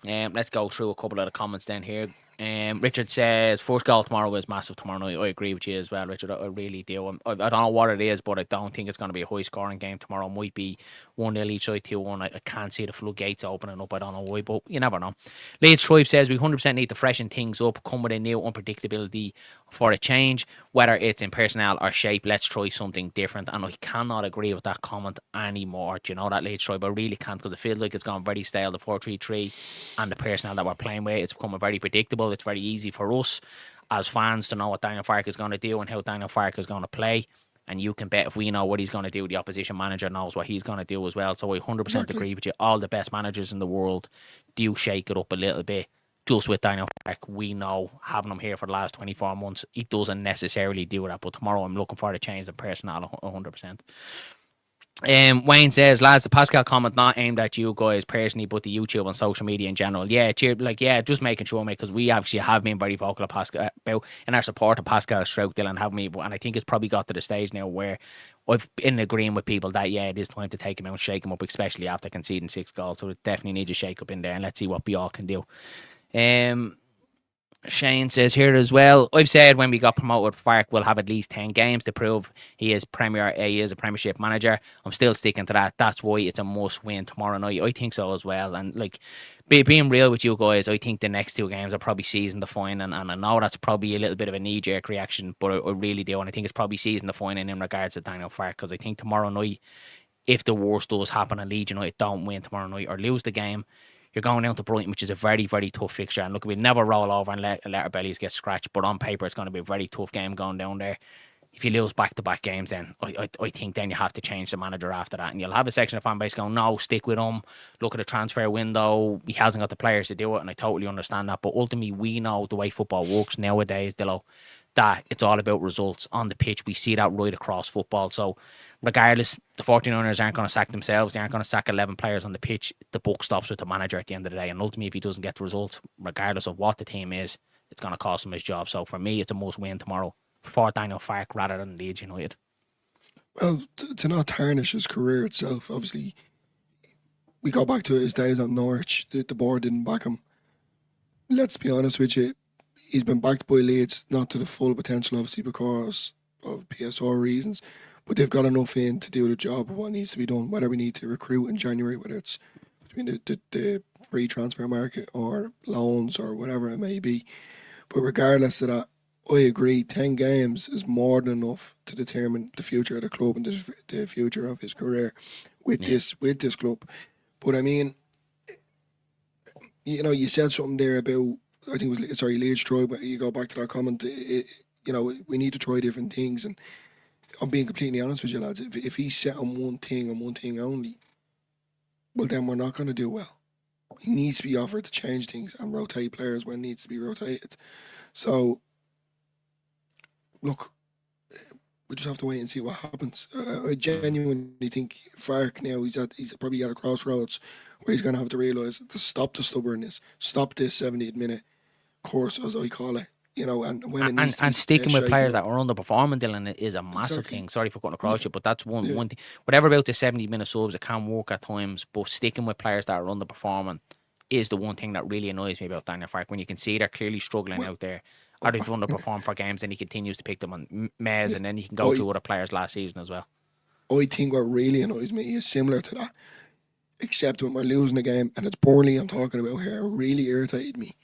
Let's go through a couple of the comments then here. Richard says first goal tomorrow is massive tomorrow night. I agree with you as well, Richard. I really do. I don't know what it is, but I don't think it's going to be a high scoring game tomorrow. It might be 1-0 each side, 2-1. I can't see the floodgates opening up. I don't know why, but you never know. Leeds Tribe says we 100% need to freshen things up, come with a new unpredictability for a change, whether it's in personnel or shape. Let's try something different. And I cannot agree with that comment anymore. Do you know that, Leeds Tribe? I really can't, because it feels like it's gone very stale, the 4-3-3 and the personnel that we're playing with. It's becoming very predictable. It's very easy for us as fans to know what Daniel Farke is going to do and how Daniel Farke is going to play. And you can bet if we know what he's going to do, the opposition manager knows what he's going to do as well. So I 100% agree with you. All the best managers in the world do shake it up a little bit. Just with Daniel Farke, we know, having him here for the last 24 months, he doesn't necessarily do that. But tomorrow I'm looking for the change in personnel 100%. Wayne says, lads, the Pascal comment not aimed at you guys personally, but the YouTube and social media in general. Yeah, just making sure, mate, because we actually have been very vocal about in our support of Pascal Stroke, Dylan, haven't we? And I think it's probably got to the stage now where I've been agreeing with people that it is time to take him out and shake him up, especially after conceding 6 goals. So it definitely needs a shake up in there, and let's see what we all can do. Shane says here as well, I've said when we got promoted, Farke will have at least 10 games to prove he is a Premiership manager. I'm still sticking to that. That's why it's a must win tomorrow night. I think so as well. And being real with you guys, I think the next 2 games are probably season defining, and I know that's probably a little bit of a knee-jerk reaction, but I really do. And I think it's probably season defining in regards to Daniel Farke, because I think tomorrow night, if the worst does happen and Leeds United don't win tomorrow night or lose the game, you're going down to Brighton, which is a very, very tough fixture. And look, we'll never roll over and let our bellies get scratched. But on paper, it's going to be a very tough game going down there. If you lose back-to-back games, then I think then you have to change the manager after that. And you'll have a section of fan base going, no, stick with him. Look at the transfer window. He hasn't got the players to do it. And I totally understand that. But ultimately, we know the way football works nowadays, Dillo, that it's all about results on the pitch. We see that right across football. So regardless, the 49ers aren't going to sack themselves. They aren't going to sack 11 players on the pitch. The buck stops with the manager at the end of the day. And ultimately, if he doesn't get the results, regardless of what the team is, it's going to cost him his job. So for me, it's a must win tomorrow for Daniel Farke rather than Leeds United. Well, to not tarnish his career itself, obviously, we go back to his days at Norwich. The board didn't back him. Let's be honest with you, he's been backed by Leeds, not to the full potential, obviously, because of PSR reasons, but they've got enough in to do the job of what needs to be done, whether we need to recruit in January, whether it's between the free transfer market or loans or whatever it may be. But regardless of that, I agree, 10 games is more than enough to determine the future of the club and the future of his career with this club. But I mean, you know, you said something there about, I think it was, Leeds Troy, but you go back to that comment, you know, we need to try different things. And I'm being completely honest with you, lads, if he's set on one thing and one thing only, well, then we're not going to do well. He needs to be offered to change things and rotate players when needs to be rotated. So, look, we just have to wait and see what happens. I genuinely think Farke now, he's probably at a crossroads where he's going to have to realise to stop the stubbornness, stop this 70th minute course, as I call it. You know, and when it needs and sticking with players that are underperforming, Dylan, is a massive thing. Sorry for cutting across you, but that's one thing. Whatever about the 70-minute subs, it can work at times, but sticking with players that are underperforming is the one thing that really annoys me about Daniel Farke. When you can see they're clearly struggling out there, or they've underperformed for games, and he continues to pick them on Mez, and then he can go through other players last season as well. I think what really annoys me is similar to that, except when we're losing a game, and it's Burnley I'm talking about here, really irritated me.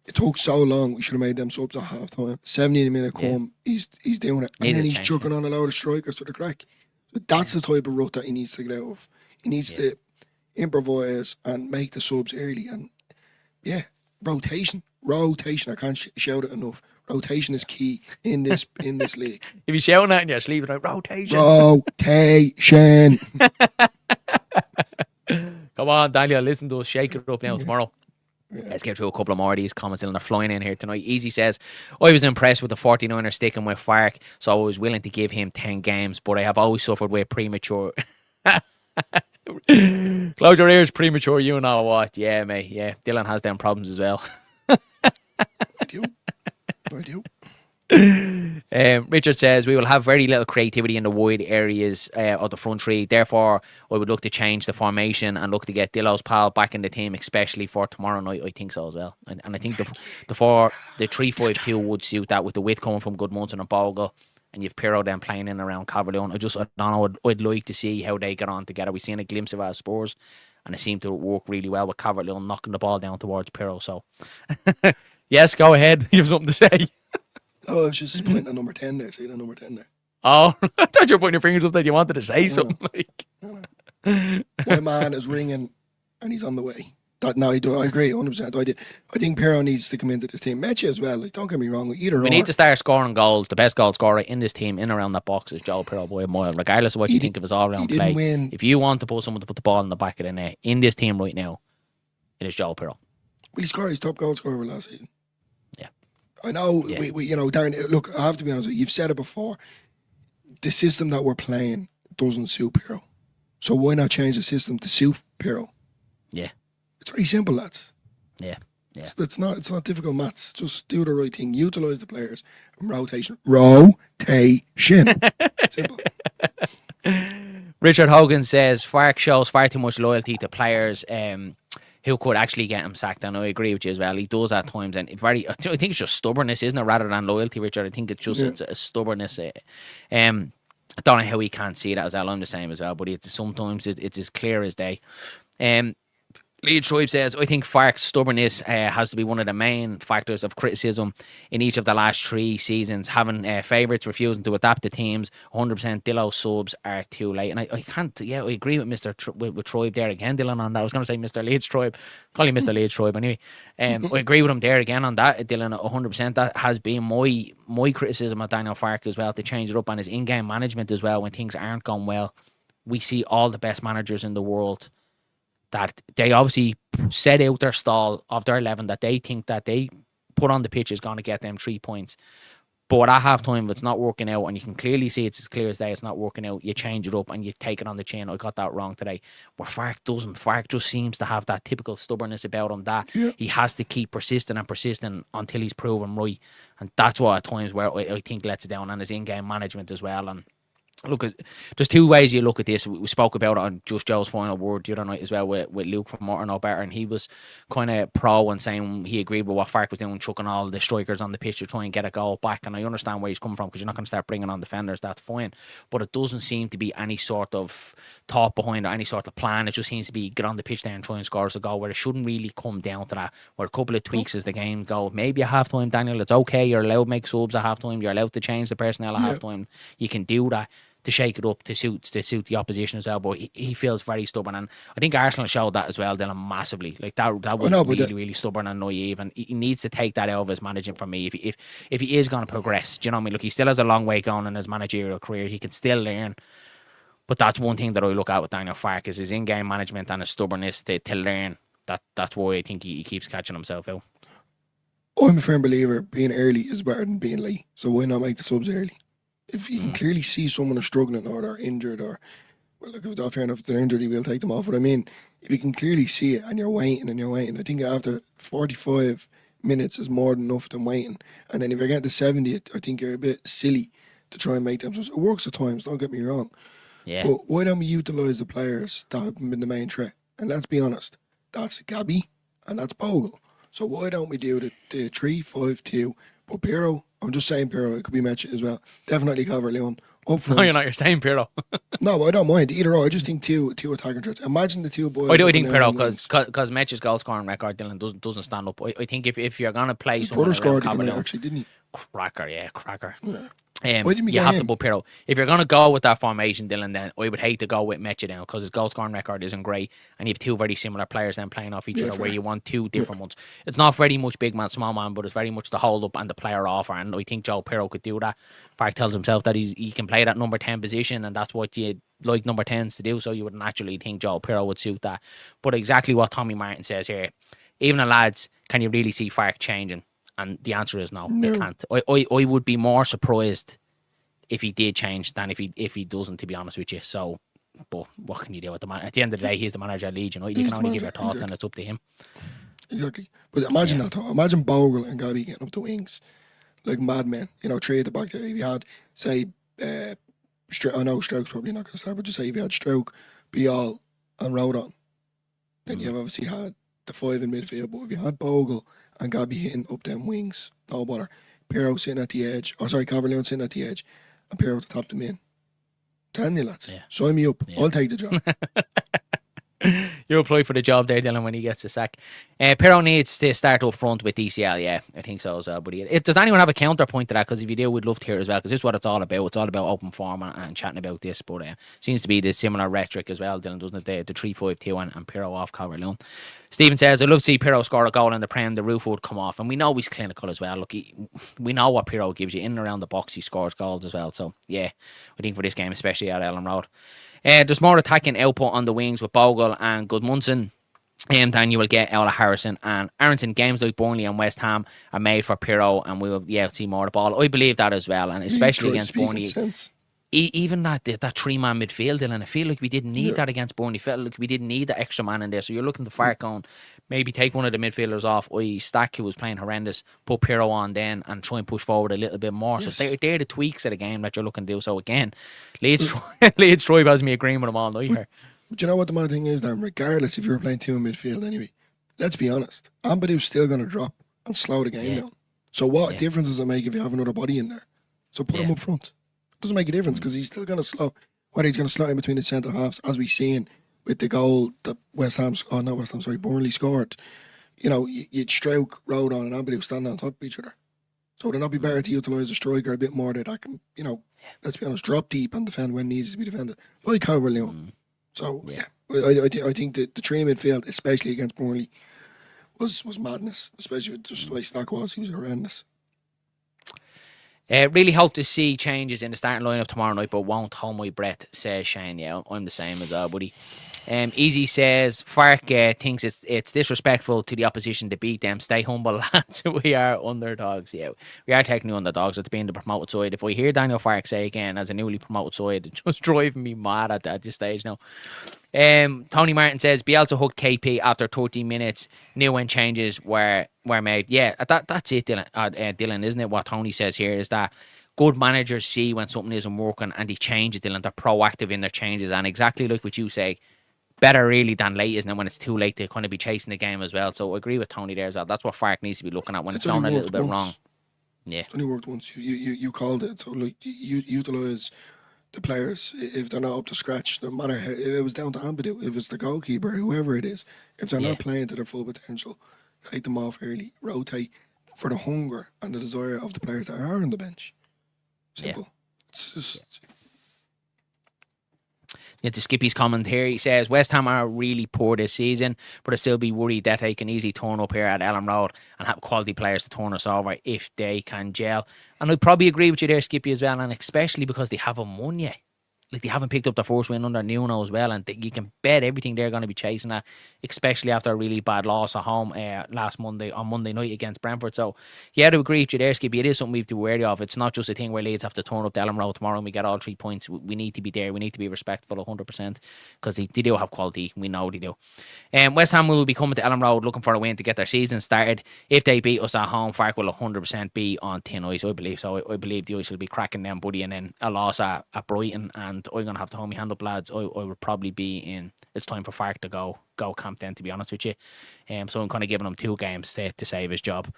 It took so long, we should have made them subs at half time. 70 minute come, he's doing it. And then he's chucking on a load of strikers to the crack. So that's the type of rut that he needs to get out of. He needs to improvise and make the subs early. And rotation. I can't shout it enough. Rotation is key in this league. If you're shouting that in your sleep, like rotation. Rotation. Come on, Daniel, listen to us. Shake it up now tomorrow. Let's get through a couple of more of these comments, and they're flying in here tonight. Easy says, I was impressed with the 49ers sticking with Farke, so I was willing to give him 10 games, but I have always suffered with premature. Close your ears, premature, you know what. Yeah, mate, yeah. Dylan has them problems as well. I do. Richard says, we will have very little creativity in the wide areas of the front three. Therefore, I would look to change the formation and look to get Dillo's pal back in the team, especially for tomorrow night. I think so as well. And I think the 3-5-2 would suit that, with the width coming from Goodmunson and Bogle, and you've Pirro then playing in around Calvert-Lewin. I don't know. I'd like to see how they get on together. We've seen a glimpse of our Spurs, and it seemed to work really well with Calvert-Lewin knocking the ball down towards Pirro. So, yes, go ahead. You have something to say. Oh, I was just pointing at number 10 there. See the number 10 there. Oh, I thought you were putting your fingers up that you wanted to say something. My man is ringing and he's on the way. I agree 100%. I think Pirro needs to come into this team. Meche as well. Like, don't get me wrong. We need to start scoring goals. The best goal scorer in this team, in around that box, is Joe Pirro by a mile, regardless of what you think of his all-round play. Win. If you want to put someone to put the ball in the back of the net in this team right now, it is Joe Pirro. Will he score his top goal scorer last season? Yeah. I know, we Darren, look, I have to be honest with you. You've said it before. The system that we're playing doesn't suit Pirro. So why not change the system to suit Pirro? Yeah. It's very simple, lads. Yeah. It's not difficult maths. Just do the right thing. Utilise the players. And rotation. Simple. Richard Hogan says, Farke shows far too much loyalty to players who could actually get him sacked, and I agree with you as well. He does at times, and I think it's just stubbornness, isn't it, rather than loyalty, Richard? I think it's just it's a stubbornness. I don't know how he can't see that as well. I'm the same as well, but sometimes it's as clear as day. Leeds Tribe says, I think Farke's stubbornness has to be one of the main factors of criticism in each of the last 3 seasons. Having favourites refusing to adapt to teams, 100% Dillo subs are too late. And I can't, I agree with with Tribe there again, Dylan, on that. I was going to say Mr. Leeds Tribe. Call him Mr. Leeds Tribe anyway. I agree with him there again on that, Dylan, 100%. That has been my criticism of Daniel Farke as well, to change it up, and his in-game management as well when things aren't going well. We see all the best managers in the world that they obviously set out their stall of their 11 that they think that they put on the pitch is going to get them 3 points. But at half time, if it's not working out, and you can clearly see it's as clear as day, it's not working out, you change it up and you take it on the chin. I got that wrong today. But Fark doesn't. Fark just seems to have that typical stubbornness about him that he has to keep persisting and persisting until he's proven right. And that's what at times where I think lets it down, and his in-game management as well. And look, there's two ways you look at this. We spoke about it on Just Joe's final word the other night as well with Luke from Morton No Better, and he was kind of pro and saying he agreed with what Fark was doing, chucking all the strikers on the pitch to try and get a goal back. And I understand where he's coming from, because you're not going to start bringing on defenders, that's fine. But it doesn't seem to be any sort of thought behind or any sort of plan. It just seems to be get on the pitch there and try and score us a goal, where it shouldn't really come down to that. Where a couple of tweaks as the game go. Maybe at half time, Daniel, it's okay. You're allowed to make subs at half time. You're allowed to change the personnel at half time. You can do that to shake it up to suit the opposition as well, but he feels very stubborn, and I think Arsenal showed that as well, Dylan, massively. Like that was really stubborn and naive, and he needs to take that out of his managing for me if he is going to progress. Do you know what I mean? Look, he still has a long way going in his managerial career. He can still learn, but that's one thing that I look at with Daniel Farke is his in-game management and his stubbornness to learn. That's why I think he keeps catching himself out. I'm a firm believer being early is better than being late, so why not make the subs early? If you can clearly see someone is struggling or they're injured, or, well, look, if they're fair enough, if they're injured, we'll take them off. But I mean, if you can clearly see it and you're waiting, I think after 45 minutes is more than enough than waiting. And then if you're getting to 70, I think you're a bit silly to try and make them. So it works at times, don't get me wrong. Yeah. But why don't we utilise the players that have been the main threat? And let's be honest, that's Gabby and that's Bogle. So why don't we do the 3-5-2? But Pirro, I'm just saying Pirro, it could be Metchet as well. Definitely Calvert-Lewin up front. No, you're not. You're saying Pirro. No, I don't mind either or. I just think two attacking threats. Imagine the two boys. I think Pirro, because Metchet's goal scoring record, Dylan, doesn't stand up. I think if you're gonna play his someone brother scored actually, didn't he? Cracker. Yeah. You have to put Pirro. If you're going to go with that formation, Dylan, then I would hate to go with Metchet now, because his goal scoring record isn't great, and you have two very similar players then playing off each other, where you want two different ones. It's not very much big man, small man, but it's very much the hold up and the player offer, and I think Joe Pirro could do that. Fark tells himself that he can play that number 10 position, and that's what you like number 10s to do, so you would naturally think Joe Pirro would suit that. But exactly what Tommy Martin says here, even the lads, can you really see Fark changing? And the answer is no, you can't. I would be more surprised if he did change than if he doesn't, to be honest with you. So, but what can you do with the man? At the end of the day, he's the manager of Leeds United. You can only give your thoughts, and it's up to him. Exactly. But imagine that though. Imagine Bogle and Gabby getting up the wings like madmen. Three at the back there. If you had, say, I know Stroke's probably not going to start, but just say if you had Stroke, Bial, and Rodon, then you've obviously had the five in midfield. But if you had Bogle and Gabby hitting up them wings, no bother. Pirro sitting at the edge, Calvert-Lewin sitting at the edge, and Pirro to top them in. Telling you, lads, sign me up. I'll take the job. You apply for the job there, Dylan, when he gets the sack. Pirro needs to start up front with DCL, yeah, I think so as well. But does anyone have a counterpoint to that? Because if you do, we'd love to hear it as well, because this is what it's all about. It's all about open form and chatting about this. But seems to be the similar rhetoric as well, Dylan, doesn't it? The 3-5-2 and Pirro off Calvert-Lewin. Stephen says, I'd love to see Pirro score a goal in the Prem, the roof would come off. And we know he's clinical as well. Look, we know what Pirro gives you. In and around the box, he scores goals as well. So, yeah, I think for this game, especially at Elland Road. There's more attacking output on the wings with Bogle and Gudmundsson. Then you will get out of Harrison and Aronson. Games like Burnley and West Ham are made for Pirro, and we will see more of the ball. I believe that as well, and especially against Burnley. Even that 3-man midfield, and I feel like we didn't need that against Burnley. Felt like we didn't need that extra man in there. So you're looking to Fark on, maybe take one of the midfielders off. Stack, who was playing horrendous, put Pirro on then and try and push forward a little bit more. Yes. So they're the tweaks of the game that you're looking to do. So again, Leeds Troy has me agreeing with them all night here. But you know what the mad thing is, then, regardless if you were playing two in midfield anyway, let's be honest, Amadou's still going to drop and slow the game down. So what difference does it make if you have another body in there? So put him up front. Doesn't make a difference, because he's still going to slow. Whether he's going to slow in between the centre halves, as we've seen with the goal that Burnley scored. You'd Stroke, Rodon, and Amadou standing on top of each other. So would it not be better to utilise a striker a bit more that can, let's be honest, drop deep and defend when needs to be defended, like Calvert-Lewin. So I think the three midfield, especially against Burnley, was madness. Especially with just the way Stack was, he was horrendous. Really hope to see changes in the starting lineup tomorrow night, but won't hold my breath, says Shane. Yeah, I'm the same as well, buddy. Easy says Fark thinks it's disrespectful to the opposition to beat them. Stay humble, lads. We are underdogs. Yeah, we are technically underdogs at being the promoted side. If we hear Daniel Fark say again as a newly promoted side, it's just driving me mad at this stage now. Tony Martin says Bielsa hooked KP after 30 minutes. Knew when changes were made. Yeah, that's it, Dylan. Dylan, isn't it? What Tony says here is that good managers see when something isn't working and they change it, Dylan. They're proactive in their changes, and exactly like what you say, better really than late, isn't it? When it's too late to kind of be chasing the game as well. So I agree with Tony there as well. That's what Fark needs to be looking at when it's done a little bit wrong. Yeah, it's only worked once. You called it. So like you utilise the players if they're not up to scratch. No matter how, if it was down to Ampadu, if it's the goalkeeper, whoever it is, if they're not playing to their full potential, take them off early, rotate for the hunger and the desire of the players that are on the bench. Simple. Yeah. It's just. Yeah, to Skippy's comment here, he says West Ham are really poor this season, but I still be worried that they can easily turn up here at Elland Road and have quality players to turn us over if they can gel. And I probably agree with you there, Skippy, as well, and especially because they haven't won yet. Like, they haven't picked up the first win under Nuno as well, and you can bet everything they're going to be chasing that, especially after a really bad loss at home on Monday night against Brentford. So, yeah, I agree with you there, Skippy. It is something we have to be wary of. It's not just a thing where Leeds have to turn up to Elland Road tomorrow and we get all 3 points. We need to be there. We need to be respectful 100% because they do have quality. We know they do. West Ham will be coming to Elland Road looking for a win to get their season started. If they beat us at home, Fark will 100% be on thin ice, I believe. So I believe the ice will be cracking them, buddy, and then a loss at Brighton, and I'm going to have to hold my hand up, lads. I would probably be in. It's time for Fark to go camp then, to be honest with you. So I'm kind of giving him 2 games to save his job.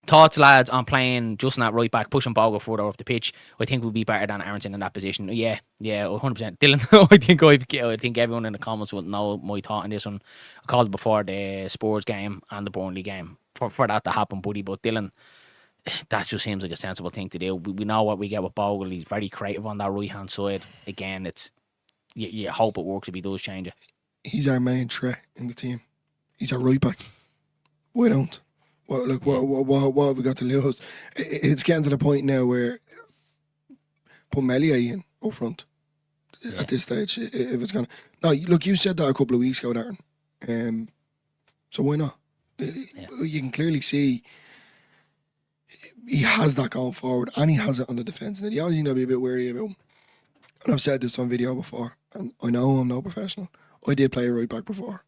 Thoughts, lads, on playing Justin at right back, pushing Bogle further up the pitch? I think we'll be better than Aronson in that position. Yeah, 100%. Dylan, I think everyone in the comments will know my thought on this one. I called it before the Spurs game and the Burnley game for that to happen, buddy. But Dylan, that just seems like a sensible thing to do. We know what we get with Bogle. He's very creative on that right-hand side. Again, it's you hope it works if he does change it. He's our main threat in the team. He's our right back. We don't. What have we got to lose? It's getting to the point now where put Melier in up front at this stage. If it's gonna, no, look, you said that a couple of weeks ago, Darren. So why not? You can clearly see he has that going forward, and he has it on the defence. And the only thing I'd be a bit wary about, and I've said this on video before, and I know I'm no professional. I did play a right back before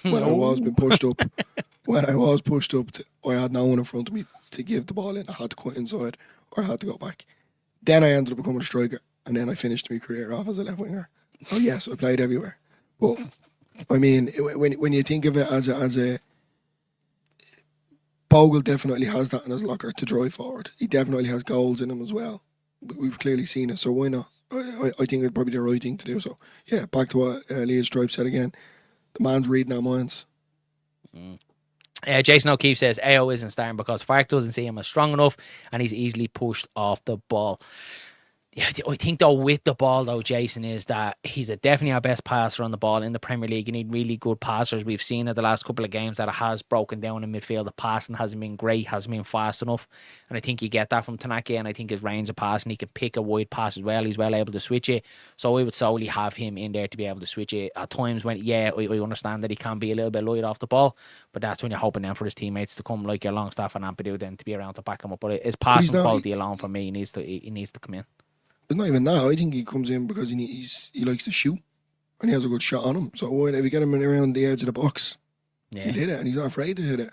when I was being pushed up. When I was pushed up, I had no one in front of me to give the ball in. I had to cut inside or I had to go back. Then I ended up becoming a striker, and then I finished my career off as a left winger. So yes, I played everywhere. But I mean, when you think of it as a Bogle definitely has that in his locker to drive forward. He definitely has goals in him as well. We've clearly seen it, so why not? I think it's probably the right thing to do. So yeah, back to what LeedsBros said again. The man's reading our minds. Jason O'Keefe says AO isn't starting because Fark doesn't see him as strong enough and he's easily pushed off the ball. Yeah, I think though with the ball though, Jason, is that he's definitely our best passer on the ball in the Premier League. You need really good passers. We've seen it the last couple of games that it has broken down in midfield. The passing hasn't been great, hasn't been fast enough. And I think you get that from Tanaka, and I think his range of passing, he can pick a wide pass as well. He's well able to switch it. So I would solely have him in there to be able to switch it. At times when, I understand that he can be a little bit light off the ball, but that's when you're hoping then for his teammates to come like your Longstaff and Ampadu then to be around to back him up. But his passing quality alone for me, he needs to come in. It's not even that. I think he comes in because he likes to shoot and he has a good shot on him. So if you get him around the edge of the box, he'll hit it, and he's not afraid to hit it.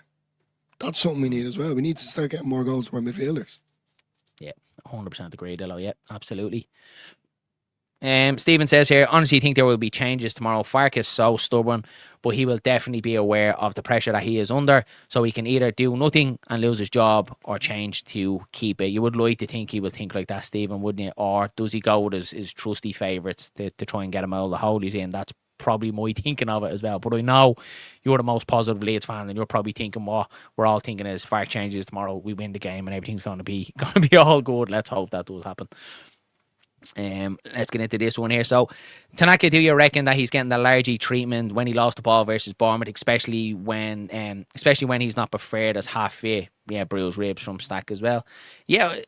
That's something we need as well. We need to start getting more goals from our midfielders. Yeah, 100% agree, Dillo. Yeah, absolutely. Stephen says here, honestly, think there will be changes tomorrow. Fark is so stubborn, but he will definitely be aware of the pressure that he is under, so he can either do nothing and lose his job or change to keep it. You would like to think he will think like that, Stephen, wouldn't you? Or does he go with his trusty favourites to try and get him out of the hole he's in? That's probably my thinking of it as well. But I know you're the most positive Leeds fan, and you're probably thinking what we're all thinking is Fark changes tomorrow, we win the game, and everything's going to be all good. Let's hope that does happen. Let's get into this one here. So, Tanaka, do you reckon that he's getting the largy treatment when he lost the ball versus Bournemouth, especially when he's not preferred as half fit? Yeah, bruised ribs from Stack as well. Yeah,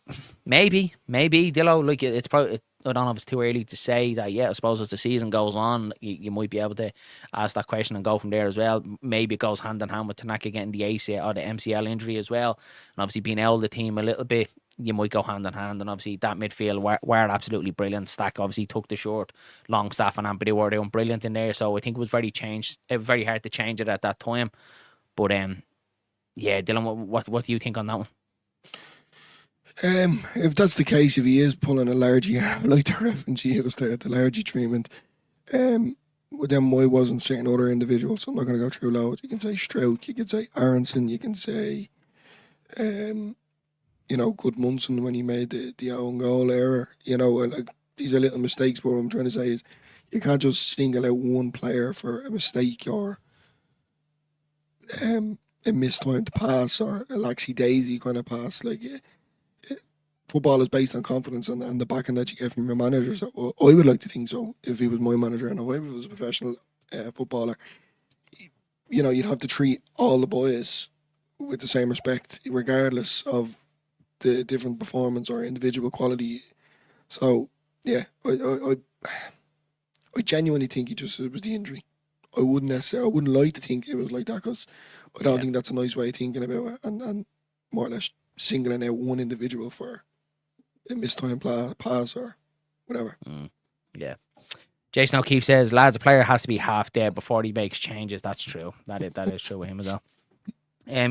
maybe Dillo. Like it's probably I don't know if it's too early to say that. Yeah, I suppose as the season goes on, you might be able to ask that question and go from there as well. Maybe it goes hand in hand with Tanaka getting the ACL or the MCL injury as well, and obviously being out of the team a little bit. You might go hand in hand, and obviously that midfield were absolutely brilliant. Stack obviously took the short. Longstaff and Ampadu were doing brilliant in there, so I think it was very hard to change it at that time. But yeah, Dylan, what do you think on that one? If that's the case, if he is pulling a largie, like the ref and Gio's there, the largie treatment, well, then why wasn't certain other individuals? I'm not going to go through loads. You can say Stroke, you can say Aronson, you can say, Goodmunson when he made the own goal error. Like, these are little mistakes, but what I'm trying to say is you can't just single out one player for a mistake or a missed time to pass or a laxy daisy kind of pass. Like, football is based on confidence and the backing that you get from your manager. So I would like to think so. If he was my manager and if I was a professional footballer, you'd have to treat all the boys with the same respect, regardless of the different performance or individual quality. So yeah, I genuinely think it was the injury. I wouldn't like to think it was like that, because I don't think that's a nice way of thinking about it, and more or less singling out one individual for a missed time pass or whatever. Yeah. Jason O'Keefe says, lads, a player has to be half dead before he makes changes. That's true. That is true with him as well.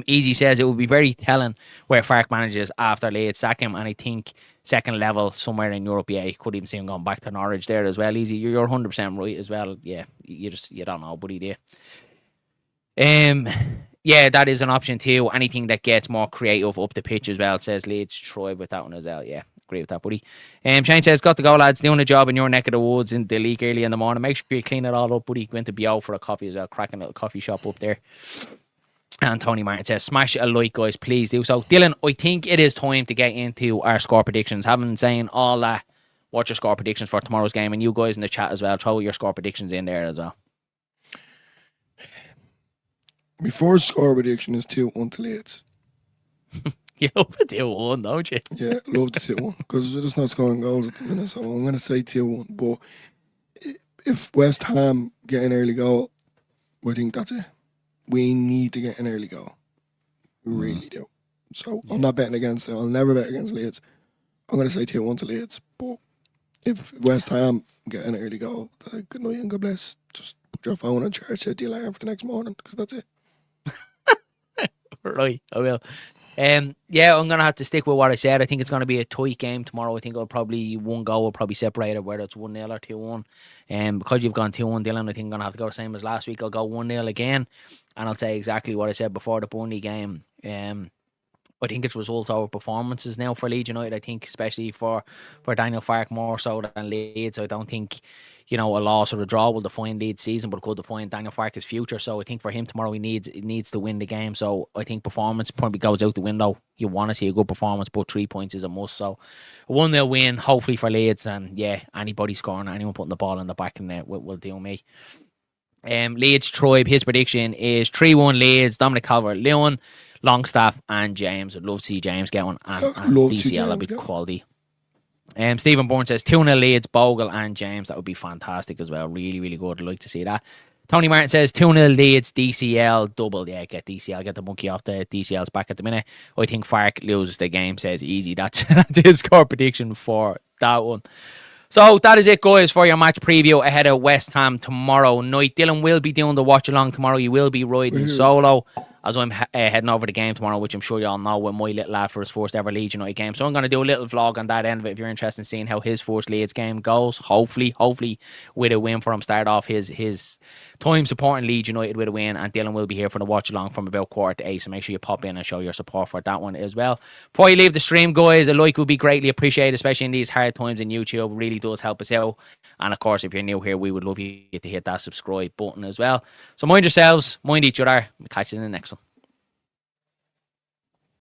Easy says it will be very telling where Fark manages after Leeds sack him, and I think second level somewhere in Europe. Yeah, you could even see him going back to Norwich there as well. Easy, you're 100% right as well. Yeah, you don't know, buddy. Yeah, that is an option too. Anything that gets more creative up the pitch as well, says Leeds. Troy with that one as well. Yeah, agree with that, buddy. Shane says, got to go, lads. Doing a job in your neck of the woods in the league early in the morning. Make sure you clean it all up, buddy. Went to Bio for a coffee as well. Cracking little coffee shop up there. And Tony Martin says, smash a like, guys, please do so. Dylan, I think it is time to get into our score predictions. Having saying all that, what's your score predictions for tomorrow's game? And you guys in the chat as well, throw your score predictions in there as well. My first score prediction is 2-1 to Leeds. You love the 2-1, don't you? Yeah, love the 2-1, because they're just not scoring goals at the minute, so I'm going to say 2-1. But if West Ham get an early goal, I think that's it. We need to get an early goal. We really do. So I'm not betting against it. I'll never bet against Leeds. I'm going to say 2-1 to Leeds. But if West Ham get an early goal, good night and God bless. Just put your phone on charge, set the alarm for the next morning, because that's it. Right, I will. Yeah, I'm going to have to stick with what I said. I think it's going to be a tight game tomorrow. I think one goal will probably separate it, whether it's 1-0 or 2-1. Because you've gone 2-1, Dylan, I think I'm going to have to go the same as last week. I'll go 1-0 again, and I'll say exactly what I said before the Burnley game. I think it's results over performances now for Leeds United. I think especially for Daniel Farke more so than Leeds. I don't think, a loss or a draw will define Leeds' season, but it could define Daniel Farke's future. So I think for him tomorrow, he needs to win the game. So I think performance probably goes out the window. You want to see a good performance, but 3 points is a must. So a 1-0 win, hopefully for Leeds. And yeah, anybody scoring, anyone putting the ball in the back in there will do me. Leeds Tribe, his prediction is 3-1 Leeds. Dominic Calvert-Lewin, Longstaff and James. I'd love to see James get one, and DCL a bit quality. Stephen Bourne says 2-0 Leeds, Bogle and James. That would be fantastic as well. Really, really good. I'd like to see that. Tony Martin says 2-0 Leeds, DCL double. Yeah, get DCL, get the monkey off the DCL's back at the minute. I think Farke loses the game, says easy. That's his score prediction for that one. So that is it, guys, for your match preview ahead of West Ham tomorrow night. Dylan will be doing the watch along tomorrow. You will be riding solo as I'm heading over the game tomorrow, which I'm sure you all know, with my little lad for his first ever Leeds United game. So I'm going to do a little vlog on that end of it if you're interested in seeing how his first Leeds game goes. Hopefully with a win for him. Start off his time supporting Leeds United with a win, and Dylan will be here for the watch along from about 7:45. So make sure you pop in and show your support for that one as well. Before you leave the stream, guys, a like would be greatly appreciated, especially in these hard times in YouTube. It really does help us out. And of course, if you're new here, we would love you to hit that subscribe button as well. So mind yourselves, mind each other. We'll catch you in the next one.